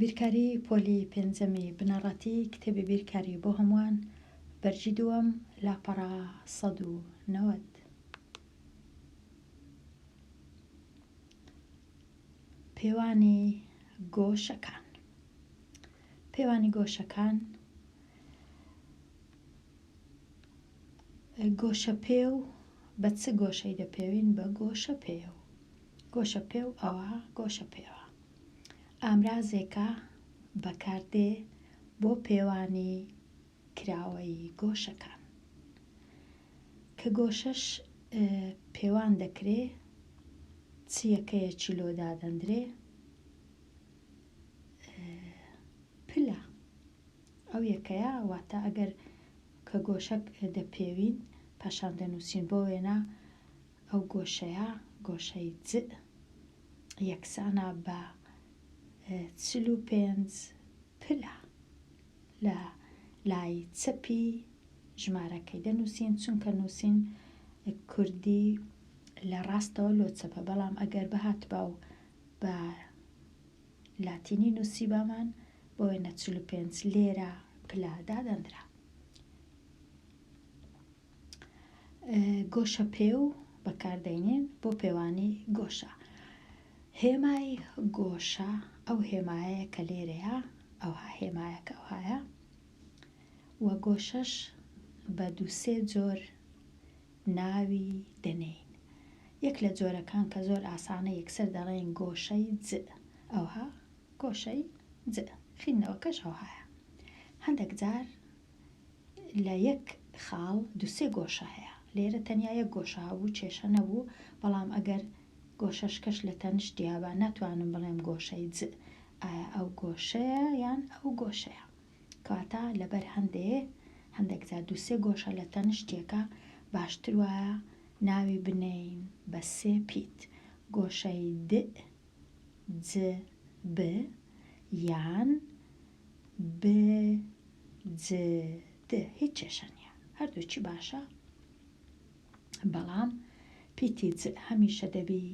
بیرکاری پۆلی پێنجەمی بنەڕەتی کتێبی بیرکاری بۆ هەمووان بەرجی دووەم لاپەڕا ١٩٠. پێوانی گۆشەکان. پێوانی گۆشەکان گۆشە پێو بە چ گۆشەی دەپێوین؟ بە گۆشە پێو. گۆشە پێو ئەوە گۆشە پێوە ئامرازێکە بەکاردێ بۆ پێوانی کراوەی گۆشەکان کە گۆشەش پێوان دەکرێ چیەکەیە چیلۆ دادەندرێ پلە ئەو یەکەیە واتە ئەگەر کە گۆشەک دەپێوین پاشان دەنووسین بۆ وێنە ئەو گۆشەیە گۆشەی جێ یەکسانە بە 45 پلە لە لای چەپی ژمارەکەی دەنووسین چونکە نووسین کوردی لە ڕاستەوە لۆ چەپە بەڵام ئەگەر بەهاتبا و بە لاتینی نووسی بامان بۆ وێنە 45 لێرە پلە دادەندرا. گۆشە پێو بەکاردێنین بۆ پێوانی گۆشە. هێمای گۆشە ئەو هێمایەیە کە لێرەیە ئەوها هێمایەکە ئەوهایە و گۆشەش بە 2-3 جۆر ناوی دەنێین. یەک لە جۆرەکان کە زۆر ئاسانە یەکسەر دەڵێن گۆشەی جێ ئەوها گۆشەی جێ خینەوەکەش ئەوهایە. هەندێک جار لە یەک خاڵ 2-3 گۆشە هەیە لێرە تەنیا یەک گۆشە هەبوو کێشە نەبوو بەڵام ئەگەر گۆشەشکەش لە تەنیشتیا بە ناتوانم بڵێم گۆشەی جێ ئایا ئەو گۆشەیە یان ئەو گۆشەیە کەواتە لەبەر هەندێک جار 2-3 گۆشە لە تەنیشتێکە باشتر وایە ناوی بنێین بە 3 پیت گۆشەی د ج ب یان ب ج د هیچ کێشە نییە هەردووچی باشە بەڵام پیتی ج هەمیشە دەبی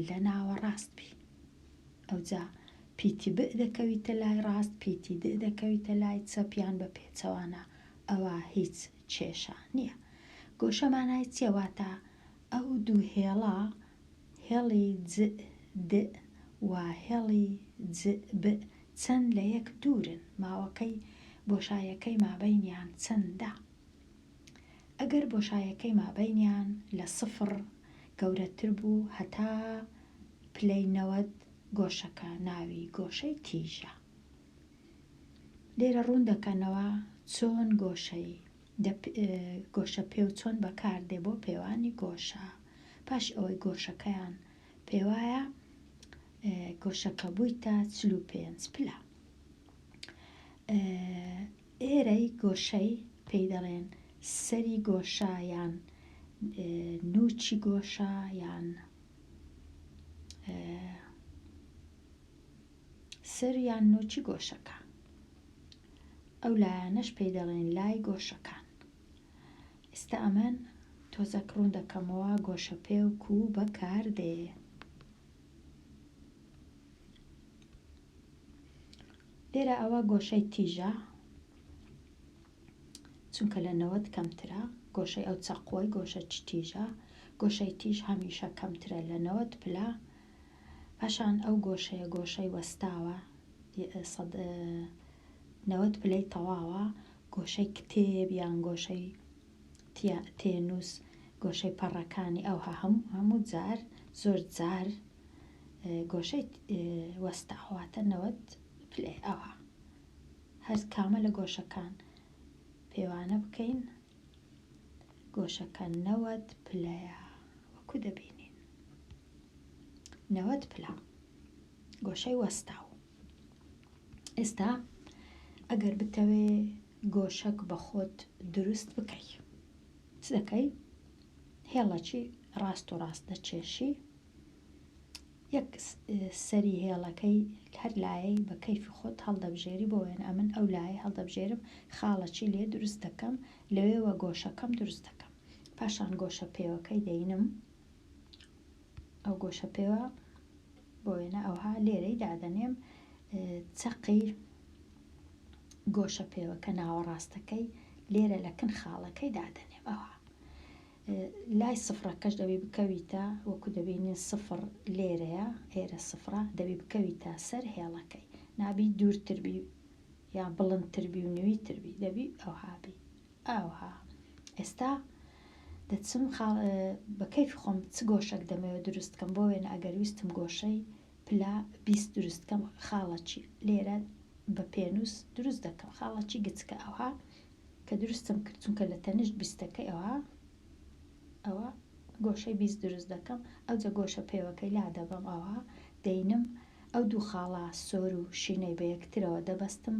لە ناوە ڕاست بی ئەوجا پیتی ب دەکەویتە لای ڕاست پیتی د دەکەویتە لای چەپیان بە پێچەوانە ئەوە هیچ کێشە نییە. گۆشەمانای چێواتە ئەو دوو هێڵە هێڵی ج د و هێڵی ج ب چەند لە یەک دوورن ماوەکەی بۆشایەکەی مابەینیان چەندە. ئەگەر بۆشایەکەی مابەینیان لە 0 گەورەتر بوو هەتا پلەی 90 گۆشەکە ناوی گۆشەی تیژە. لێرە ڕوون دەکەنەوە چۆن گۆشە پێو چۆن بەکاردێ بۆ پێوانی گۆشە پاش ئەوەی گۆشەکەیان پێوایە گۆشەکە بوویتە 45 پلە. ئێرەی گۆشەی پێی دەڵێن سەری گۆشە یان نوچی گۆشە یان سەر یان نوچی گۆشەکە ئەو لایەنەش پێی دەڵێن لای گۆشەکان. ئێستا ئەمەن تۆزەک ڕوون دەکەمەوە گۆشە پێو و بەکاردێ. لێرە ئەوە گۆشەی تیژە چونکە لە 90 کەمترە گۆشەی ئەو چەقۆی گۆشە تیژە گۆشەی تیژ هەمیشە کەمترە لە 90 پلە. پاشان ئەو گۆشەیە گۆشەی وەستاوە 90 پلەی تەواوە گۆشەی کتێب یان گۆشەی تێنووس گۆشەی پەڕەکانی ئەوها هەموو جار زۆر جار گۆشەی وەستاواتە 90 پلێ ئەوها هەر کامە لە گۆشەکان پێوانە بکەین گۆشەکە 90 پلەیە وەکو دەبینین 90 پلە گۆشەی وەستاو. ئێستا ئەگەر بتەوێ گۆشەک بە خۆت دروست بکەی چ دەکەی؟ هێڵەکی ڕاست و ڕاست دەچێشی یەک سەری هێڵەکەی هەر لایەی بە کەیفی خۆت هەڵدەبژێری بۆ وێنە ئەمن ئەو لایە هەڵدەبژێرم خاڵەکی لێ دروست دەکەم لەوێوە گۆشەکەم دروست دەکەم. پاشان گۆشە پێوەکەی دەینم ئەو گۆشە پێوە بۆ وێنە ئەوها لێرەی دادەنێم چەقی گۆشە پێوەکە ناوەڕاستەکەی لێرە لە کن خاڵەکەی دادەنێم. ئەوە لای سفرەکەش دەبی بکەویتە وەکو دەبینین سفر لێرەیە، ئێرە سفرە دەبی بکەویتە سەر هێڵەکەی، نابی دوورتربی یان بڵندتربی و نوێتربی، دەبی ئەوهابی. ئەوها ئێستا دەچم بە کەیفی خۆم چ گۆشەک دەمەوێت دروستکەم، بۆ وێنە ئەگەر ویستم گۆشەی پلا 20 دروستکەم، خاڵەکی لێرە بە پێنووس دروست دەکەم، خاڵەکی گچکە. ئەوها کە دروستم کرد چونکە لە تەنیشت 20ەکەی ئەوە گۆشەی 20 دروست دەکەم. ئەوجا گۆشە پێوەکەی لا دەبەم، ئەوها دەینم ئەو دوو خاڵە سۆر و شینەی بە یەکترەوە دەبەستم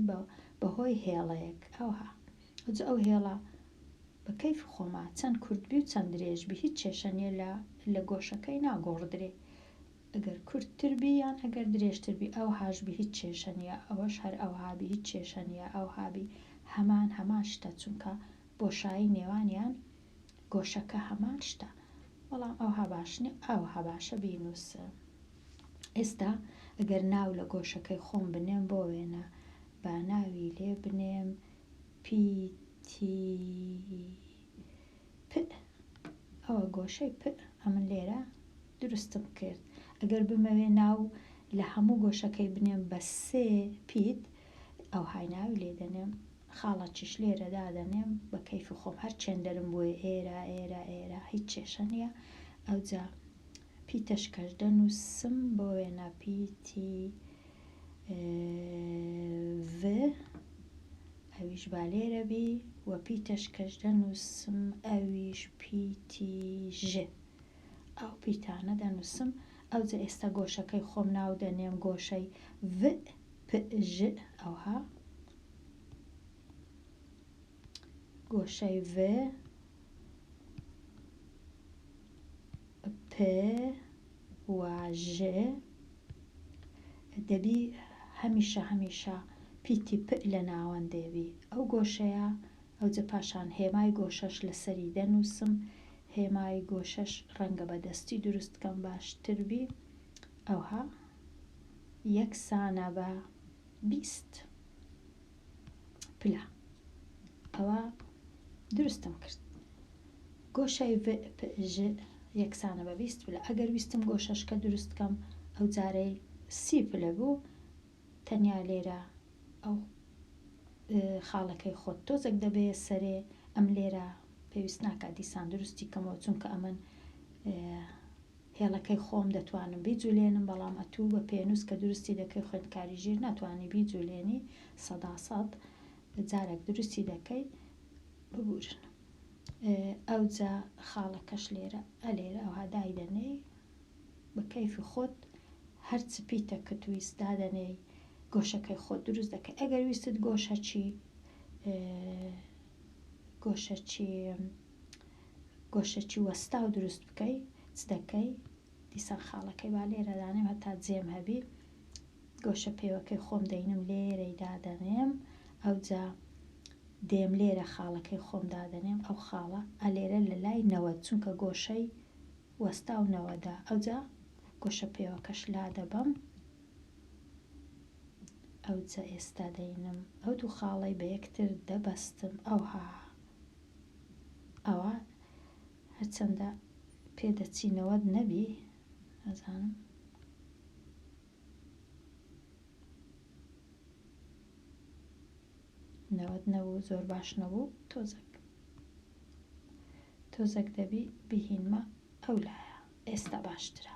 بەهۆی هێڵەیەک. ئەوها ئەو هێڵە بە کەیفی خۆما چەند کورتبی و چەند درێژبی هیچ کێشە نیە لە گۆشەکەی ناگۆڕدرێ، ئەگەر کورتتربی یان ئەگەر درێژتربی ئەو هاشبی هیچ کێشە نیە، ئەوەش هەر ئەوهابی هیچ کێشە نیە، ئەوهابی هەمان شتە، چونکە بۆشایی نێوانیان گۆشەکە هەمان شتە. بەڵام ئەوها باش نیە، ئەوها باشە بینووسە. ئێستا ئەگەر ناو لە گۆشەکەی خۆم بنێم، بۆ وێنە با ناوی لێ بنێم پیتی پ، ئەوە گۆشەی پ ئەمن لێرە دروستم کرد. ئەگەر بمەوێ ناو لە هەموو گۆشەکەی بنێم بە 3 پیت، ئەوهای ناوی لێ دەنێم، خاڵەکیش لێرە دادەنێم بە کەیفی خۆم، هەر چێن دەرم بووە ئێرە هیچ کێشە نییە. ئەوجا پیتەشکەش دەنووسم، بۆ وێنە پیتی ڤ، ئەویش با لێرە بی، و پیتەشکەش دەنووسم، ئەویش پیتی ژ، ئەو پیتانە دەنووسم. ئەوجا ئێستا گۆشەکەی خۆم ناو دەنێم گۆشەی ڤ پ ژ، ئەوها گۆشەی ڤ پ و ژ، دەبی هەمیشە پیتی پ لە ناوەندێبی ئەو گۆشەیە. ئەوجا پاشان هێمای گۆشەش لەسەری دەنووسم، هێمای گۆشەش ڕەنگە بەدەستی دروستکەم باشتربی، ئەوها یەکسانە بە 20 پلا. ئەوە دروستم کرد گۆشەی ڤ پ ژ یەکسانە بە 20 پلا. ئەگەر ویستم گۆشەشکە دروستکەم ئەو جارەی 30 پلە بوو، تەنیا لێرە ئەو خاڵەکەی خۆت تۆزێک دەبێ سەرێ، ئەم لێرە پێویست ناکات دیسان دروستی کەمەوە، چونکە ئەمن هێڵەکەی خۆم دەتوانم بیجوولێنم، بەڵام ئەتوو بە پێنووس کە دروستی دەکەی خوێندکاری ژیر ناتوانانی بیجوولێنی، 100% جارێک دروستی دەکەی ببورن. ئەوجا خاڵەکەش لێرە ئەوها دایدەنێ بە کەیفی خۆت، هەرچ پیتە کە تویست دادەنێ، گۆشەکەی خۆت دروست دەکەی. ئەگەر ویستت گۆشەکی وەستاو دروست بکەی، چ دەکەی؟ دیسان خاڵەکەی با لێرە دانێم، هەتا جێم هەبی گۆشە پێوەکەی خۆم دەینم لێرەی دادەنێم، ئەوجا دێم لێرە خاڵەکەی خۆم دادەنێم، ئەو خاڵە ئەلێرە لە لای 90، چونکە گۆشەی وەستاو 90دا، ئەوجا گۆشە پێوەکەش لا دەبەم. ئەوجا ئێستا دەینم ئەو دوو خاڵەی بە یەکتر دەبەستم، ئەوە هەرچەندە پێدەچی 90 نەبی، نەزانم نەوەت نەبوو، زۆر باش نەبوو، تۆزێک دەبی بهینمە ئەو لایە، ئێستا باشترە،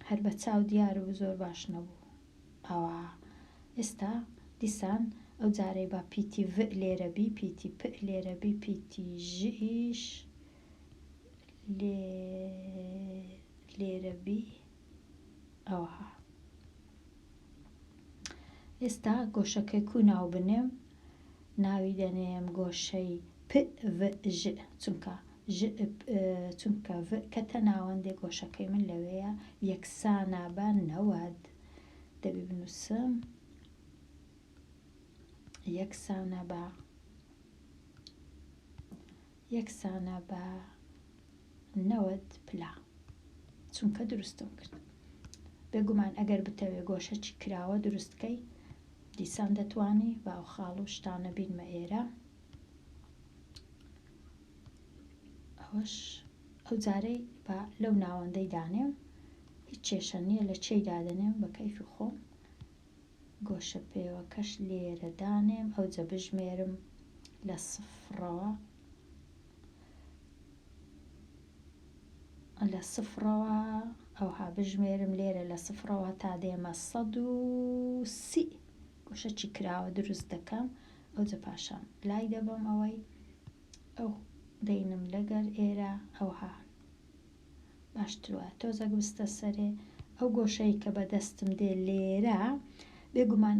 هەر بە چاو دیار بوو زۆر باش نەبوو. ئەوە ئێستا دیسان ئەو جارەی با پیتی ڤ لێرە بی، پیتی پ لێرە بی، پیتی ژئیش لێرە بی، ئەوها ئێستا گۆشەکەی کو ناو بنێم، ناوی دەنێم گۆشەی پ ڤ ژ، چونکە ڤ کەتە ناوەندێ گۆشەکەی من لەوەیە، یەکسانە بە 90 دەبی بنووسم، یەکسانە بە 90 پلا، چونکە دروستم کرد. بێگومان ئەگەر بتەوێ گۆشەی کراوە دروستکەی دیسان دەتوانی باو خاڵ و شتانە بینمە ئێرە. ئەوەش ئەو جارەی بە لەو ناوەندەی دانێم، هیچ کێشە نییە لە چێی دادنێم بە کەیفی خۆم. گۆشە پێوەکەش لێرە دانێم، ئەو جە بژمێرم لە سفرەوە ئەوها بژمێرم لێرە لە سفرەوە تا دێمە 130 گۆشەی کراوە دروست دەکەم. ئەو جە پاشان لای دەبم ئەوەی ئەو دەینم لەگەر ئێرە ئەوها باشترە تۆزەک بستە سەرێ. ئەو گۆشەی کە بەدەستم دێ لێرە بێگومان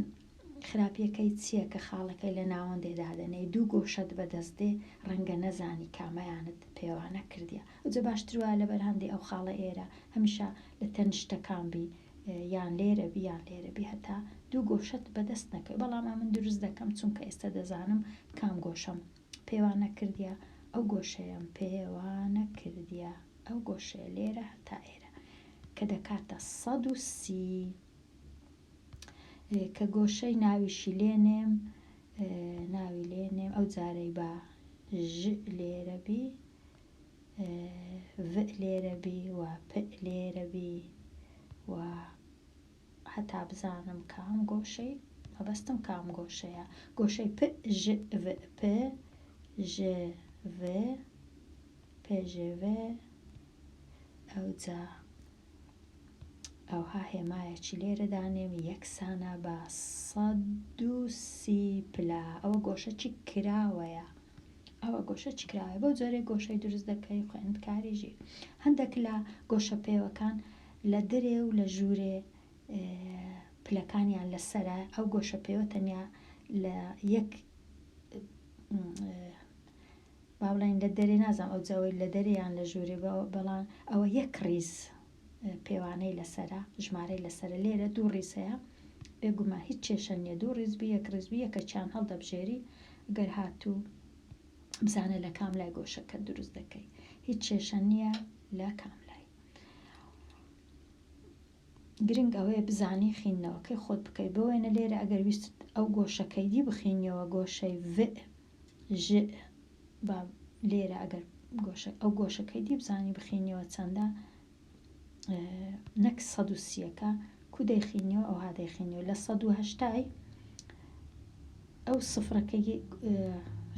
خراپیەکەی چییە کە خاڵەکەی لە ناوەندێ دادەنێ دوو گۆشەت بەدەست دێ ڕەنگە نەزانی کامەیانت پێوانە کردیە. ئەوجە باشترە لەبەر هەندی ئەو خاڵە ئێرە هەمیشە لە تەنیشتەکان بی یان لێرە بی یان لێرە بی هەتا دوو گۆشەت بەدەست نەکەی. بەڵام من دروست دەکەم چونکە ئێستا دەزانم کام گۆشەم پێوانە کردیە، ئەو گۆشەیەم پێوانە کردیە، ئەو گۆشەیە لێرە هەتا ئێرە کە دەکاتە 130 کە گۆشەی ناویشی لێنێم ناوی لێنێم ئەو جارەی بە ژ لێرە بی ڤ لێرە بی و پ لێرە بی و هەتا بزانم کام گۆشەی مەبەستم کام گۆشەیە. گۆشەی پ ژ ڤ پ ژ ڤ پ ژ ڤ ئەوجا ئەوها هێمایەکی لێرە دانێم یەکسانە بە 130 پلا. ئەوە گۆشەی کراوەیە، ئەوە گۆشەی کراوە. بەو جۆرەی گۆشەی دروست دەکەی خوێندکاریژی. هەندێک لە گۆشە پێوەکان لە دەرێ و لە ژوورێ پلەکانیان لەسەرە. ئەو گۆشە پێوە تەنیا لە یەک با بڵێن لە دەرێ نازانم ئەو جاوەی لە دەریان لە ژوورێ بەڵام ئەوە یەک ڕیز پێوانەی لەسرە ژمارەی لەسرە. لێرە دوو ڕیز هەیە بێگومان هیچ کێشە نییە دوو ڕیزبی یەک ڕیزبی یەکەچیان هەڵدەبژێری ئەگەر هاتوو بزانە لە کام لای گۆشەکە دروست دەکەی هیچ کێشە نییە لە کام لای. گرنگ ئەوەیە بزانی خینەوەکەی خۆت بکەی. بۆیە لێرە ئەگەر ویست ئەو گۆشەکەی دی بخینەوە گۆشەی ڤ ژ با لێرە ئەگەر ئەو گۆشەکەی دی بزانی بخینەوە چەندە نەک 130ەکە کو دەیخینەوە ئەوها دەیخینەوە لە 180 ئەو سفرەکەی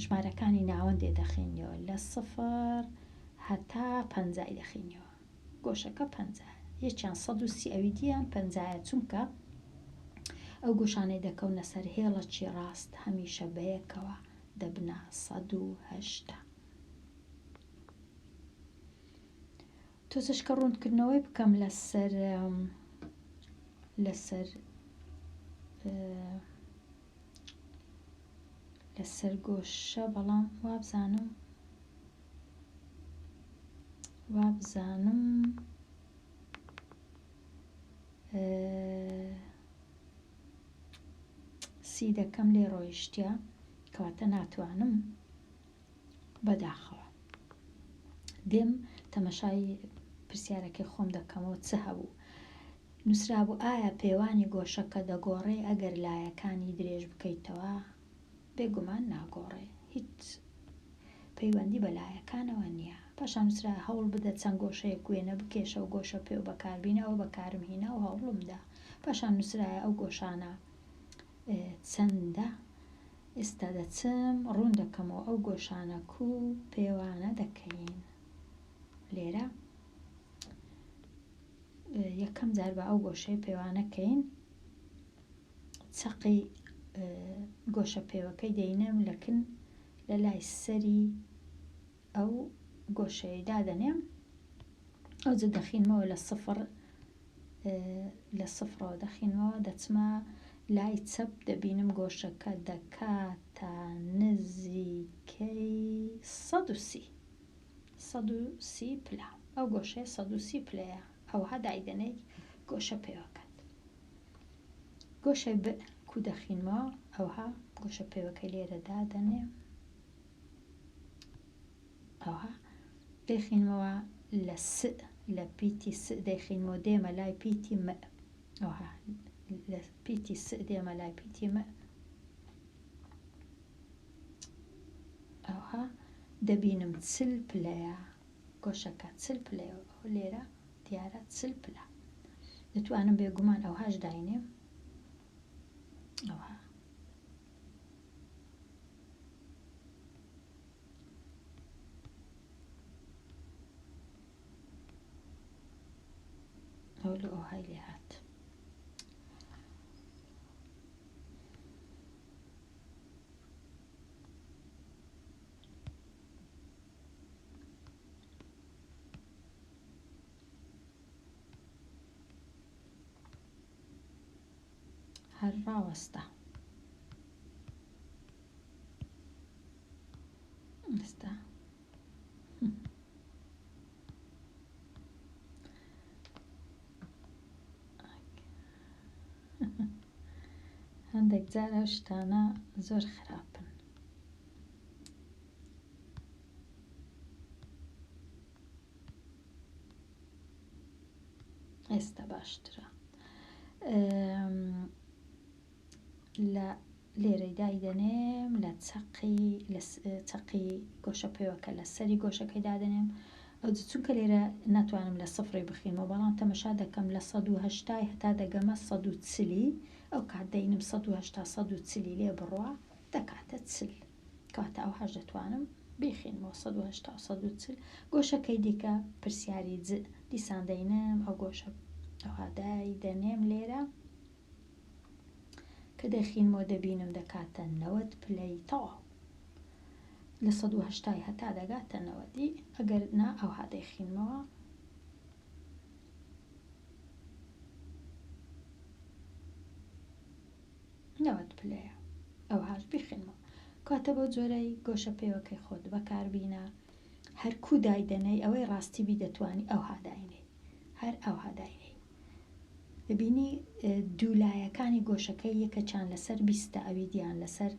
ژمارەکانی ناوەندێ دەخینەوە لە 0 هەتا 50 دەخینەوە. گۆشەکە 50 یەکیان 130 ئەوی دییان 50 چونکە ئەو گۆشانەی دەکەونە سەر هێڵەکی ڕاست هەمیشە بەیەکەوە دەبنە 180. تۆزشکە ڕوونکردنەوەی بکەم لەسەر گۆشە بەڵام وابزانم سی دەکەم لێ ڕۆیشتە کەواتە ناتوانم بەداخەوە دێم تەمەشای پرسیارەکەی خۆم دەکەمەوە چه هەبوو نووسرابوو ئایا پێوانی گۆشەکە دەگۆڕێ ئەگەر لایەکانی درێژ بکەیتەوە بێگومان ناگۆڕێ هیچ پەیوەندی بە لایەکانەوە نییە. پاشان نووسرا هەوڵ بدە چەند گۆشەیەک وێنە بکێشە و گۆشە پێ و بەکاربینەوە بەکارم هێنا و هەوڵمدا پاشان نووسرایە ئەو گۆشانە چەندە ئێستا دەچم ڕوون دەکەمەوە ئەو گۆشانە کو پێوانە دەکەین. لێرە یەکەم جار بە ئەو گۆشەی پێوانەکەین چەقی گۆشە پێوەکەی دەینێم لەکن لە لای سەری ئەو گۆشەی دادەنێم ئەوجە دەخینمەوە لە سفرەوە دەخینمەوە دەچمە لای چەپ دەبینم گۆشەکە دەکاتە نزیکەی 130 پلا. ئەو گۆشەیە 130 پلەیە ئەوها دایدەنەی گۆشە پێوەکەت. گۆشەی کو دەخینمەوە ئەوها گۆشە پێوەکەی لێرە دادەنێ ئەوها دەیخینمەوە لە پیتی س دەیخینمەوە دێمە لای پیتی ئەوها لە پیتی دێمە لای پیتیمە ئەوها دەبینم چل پلەیە گۆشەکە چل پلەیە لێرە دیارە چل پلە دەتوانم بێگومان ئەوهاش داینێم ئەوها ئەو لە ئەوهای لێ هات هەر ڕاوەستە ئێستا هەندێک جار ئەو شتانە زۆر خراپن ئێستا باشترە لە لێرەی دایدەنێم لە چەقی گۆشە پێوەکە لە سەری گۆشەکەی دادەنێم ئەو چونکە لێرە ناتوانم لە سفری بخینەوە بەڵام تەمەشا دەکەم لە 180 هەتا دەگەمە 140 ئەو کات دەینم 180 140 لێ بڕوە دەکاتە چل کاتە ئەو هەش دەتوانم بیخینەوە 180 140 گۆشەکەی دیکە پرسیاری دیسان دەینم ئەو گۆشە ئەوها دایدەنێم لێرە کە دەخینەوە دەبینم دەکاتە 90 پلەی تەواو لە 180 هەتا دەگاتە 90 ئەگەر نا ئەوها دەیخینەوە نەوەت پلەیە ئەوهاش بیخینەوە کاتە بۆ جۆرەی گۆشە پێوەکەی خۆت بەکاربینە هەر کوو دایدەنەی ئەوەی ڕاستی بی دەتوانی ئەوها داینەی هەر ئەوها داینەی دەبینی دوولایەکانی گۆشەکەی یەکە چیان لەسەر 20 ئەوی دیان لەسەر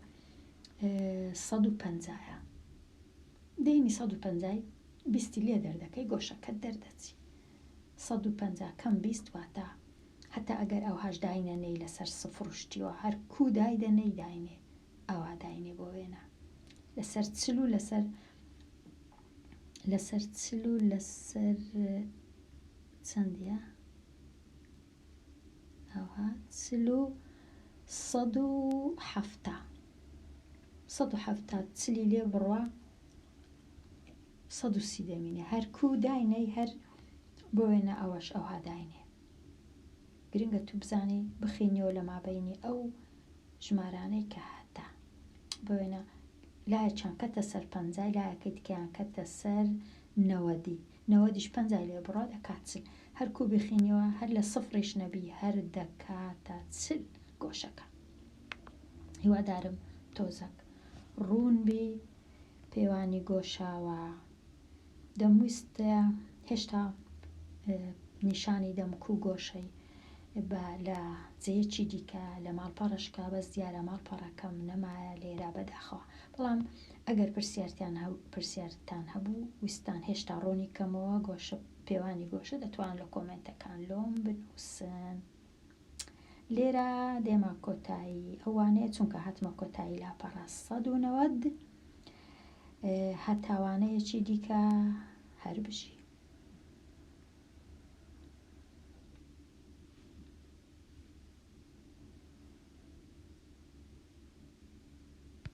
150 دەینی 150 20 لێ دەردەکەی گۆشەکەت دەردەچی 150 کەم 20 واتە هەتا ئەگەر ئەوهاش داینەنەی لەسەر سفر شتیوە هەر کوو دایدەنەی داینێ ئەوها داینێ بۆ وێنە لەسەر چل و لەسەر چل و لەسەر چەندیە ئەوها چل و 170 چلی لێ بڕوە 130 دەمینێ هەر کوو داینەی هەر بۆ وێنە ئەوەش ئەوها داینێ گرنگە تو بزانی بخینەوە لە مابەینی ئەو ژمارانەی کە هاتە بۆ وێنە لایەکیان کەتە سەر 50 لایەکەی دیکەیان کەتە سەر 90 50 لێ بڕوە دەکات چل هەر کوو بخینەوە هەر لە سفریش نەبی هەر دەکاتە چل گۆشەکە هیوادارم تۆزەک ڕوون بی پێوانی گۆشاوە دەمویستە هێشتا نیشانی دەم کوو گۆشەی لە جەیەکی دیکە لە ماڵپەڕشکا بەس دیارە ماڵپەڕەکەم نەمایە لێرە بەداخەوە بەڵام ئەگەر پرسیارتان هەبوو ویستان هێشتا ڕوونی کەمەوە گۆشە پێوانی گۆشە دەتوان لە کۆمنتەکان لۆم بنووسن لێرە دێمە کۆتایی ئەوانەیە چونکە هاتمە کۆتایی لاپەڕە 190 هەتاوانەیەکی دیکە هەر بژی